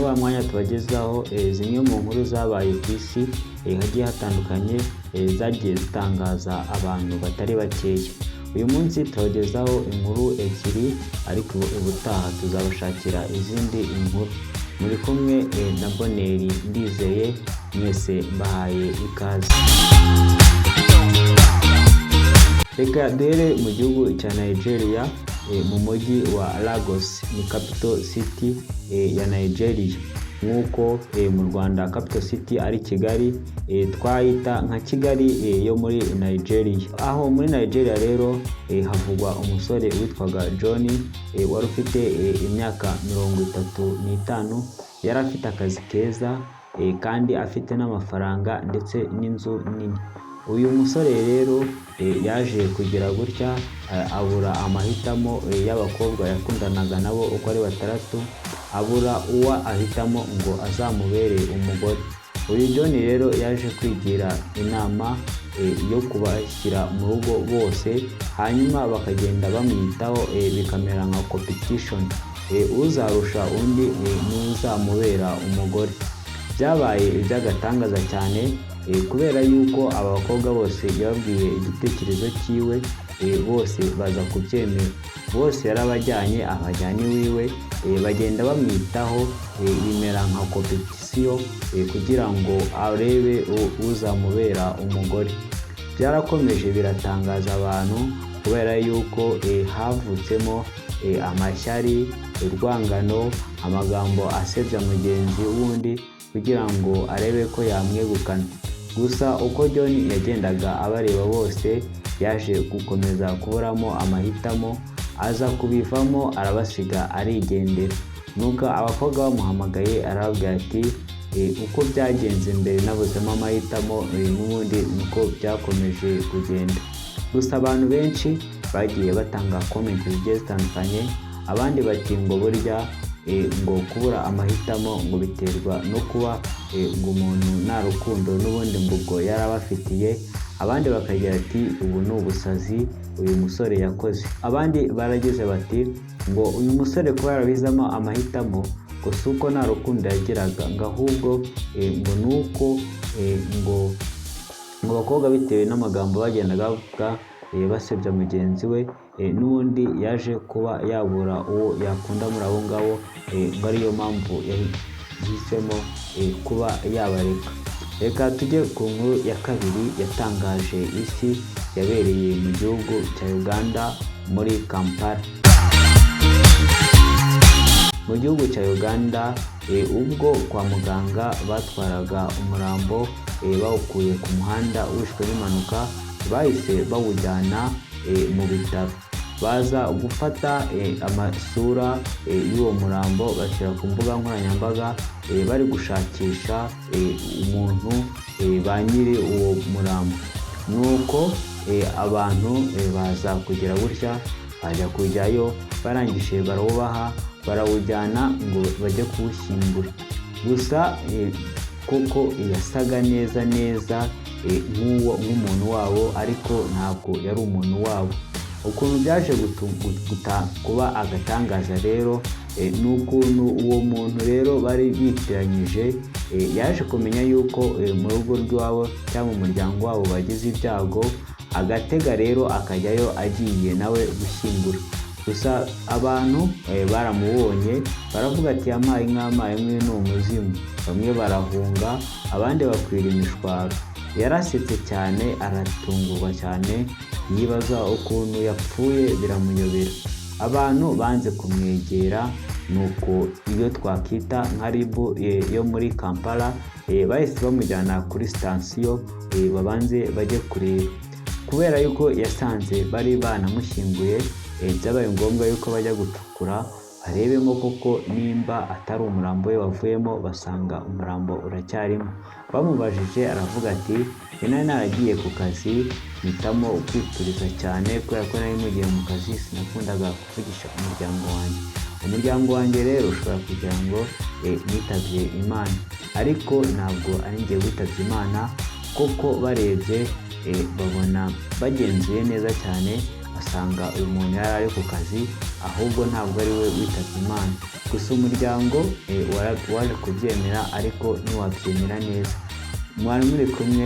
wa mwanya tubagezaho zimwe mu nkuru zabaye ku isi hagiye hatandukanye zagiye zitangaza abantu batari bakeya. Uyu munsi tubagezaho inkuru ebyiri, ariko ubutaha tuzabashakira izindi inkuru. Muri kumwe na Bonheur Ndizeye, mwese mbahaye ikaze. Reka duhere mu gihugu cya Nigeria, mu mujyi wa Lagos, ni capital city ya Nigeria. Nk'uko mu Rwanda capital city ari Kigali, twayita nka Kigali yo muri Nigeria. Aho muri Nigeria rero havugwa umusore witwaga John, wari ufite imyaka 35, yari afite akazi keza kandi afite n'amafaranga ndetse n'inzu nini. Uyu musore rero yaje kugira gutya abura amahitamo y'abakobwa yakundanaga nabo uko ari 6, abura uwo ahitamo ngo azamubere umugore. Uyu John rero yaje kwigira inama yo kubashyira mu rugo bose, hanyuma bakagenda bamwitaho, bikamera nka competition, uzarusha undi n'uzamubera umugore. Byabaye iby'agatangaza cyane kubera yuko aba bakobwa bose yababwiye igitekerezo cyiwe, bose baza kubyemera. Bose yarabajyanye abajyanye wiwe, bagenda bamwitaho, bimera nka competition kugira ngo arebe uzamubera umugore. Byarakomeje biratangaza abantu kubera yuko havutsemo amashyari, urwangano, amagambo asebya mugenzi wundi kugira ngo arebe ko yamwegukana. Gusa uko John yagendaga abareba bose, yaje gukomeza kuburamo amahitamo, aza kubivamo arabasiga arigendera. Nuko abakobwa bamuhamagaye arababwira ati uko byagenze mbere nabuzemo amahitamo, n'ubundi nuko byakomeje kugenda. Gusa abantu benshi bagiye batanga comment zigiye zitandukanye. Abandi bati ngo burya ngo kubura amahitamo ngo biterwa no kuba ngo umuntu nta rukundo n'ubundi ngo ubwo yarabafitiye. Abandi bakagira ati ubu ni ubusazi uyu musore yakoze. Abandi baragize bati ngo uyu musore kuba yarabizamo amahitamo ngo si uko nta rukundo yagiraga, ngo ahubwo ngo nuko ngo abakobwa bitewe n'amagambo bagendaga bavuga basebya mugenzi we, n'ubundi yaje kuba yabura uwo yakunda muri abo ngabo, ngo ariyo mpamvu yahisemo kuba yabareka. Reka tujye ku nkuru ya kabiri yatangaje isi, yabereye mu gihugu cya Uganda muri Kampala. Mu gihugu cya Uganda, ubwo kwa muganga batwaraga umurambo bawukuye ku muhanda wishwe n'impanuka, bahise bawujyana mu bitaro. Baza gufata amasura y'uwo murambo bashyira ku mbuga nkoranyambaga, bari gushakisha umuntu ba nyiri uwo murambo. Nuko abantu baza kugira gutya, bajya kujyayo, barangije barawubaha, barawujyana ngo bajye kuwushyingura. Gusa kuko yasaga neza nk'umuntu wabo, ariko ntabwo yari umuntu wabo. Ukuntu byaje kuba agatangaza rero, n'ukuntu uwo muntu rero bari bitiranyije yaje kumenya yuko mu rugo rw'iwabo cyangwa mu muryango wabo bagize ibyago, agatega rero akajyayo agiye nawe gushyingura. Gusa abantu baramubonye baravuga ati yamaye nk'amaye mwe ni umuzimu. Bamwe barahunga, abandi bakwira imishwaro. Yarasetse cyane, aratungurwa cyane, yibaza ukuntu yapfuye biramuyobera. Abantu banze kumwegera, nuko iyo twakita nka RIB yo muri Kampala bahise bamujyana kuri sitasiyo babanze bajye kureba. Kubera yuko yasanze bari banamushyinguye, byabaye ngombwa yuko bajya gucukura barebemo koko nimba atari umurambo we wavuyemo, basanga umurambo uracyarimo. Bamubajije aravuga ati nari naragiye ku kazi, mpitamo kwituriza cyane kubera ko nari mugiye mu kazi, sinakundaga kuvugisha umuryango wanjye. Umuryango wanjye rero ushobora kugira ngo nitabye Imana, ariko ntabwo ari ngiye witabye Imana, kuko barebye babona bagenzuye neza cyane asanga uyu muntu yari ari ku kazi ahubwo ntabwo ari we witabye Imana. Gusa umuryango waje kubyemera ariko ntiwabyemera neza. Mwari muri kumwe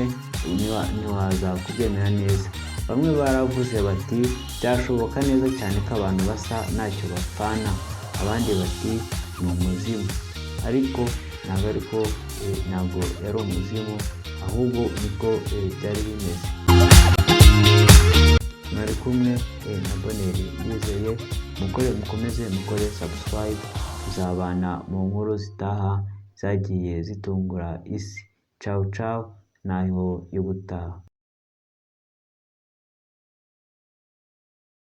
ntiwaza kubyemera neza. Bamwe baravuze bati byashoboka neza cyane ko abantu basa ntacyo bapfana, abandi bati ni umuzimu, ariko ntabwo yari umuzimu, ahubwo niko byari bimeze. Mwari kumwe na Bonheur Ndizeye, mukomeze mukore subscribe, tuzabana mu nkuru zitaha zagiye zitungura isi. Ciao ciao, naho y'ubutaha.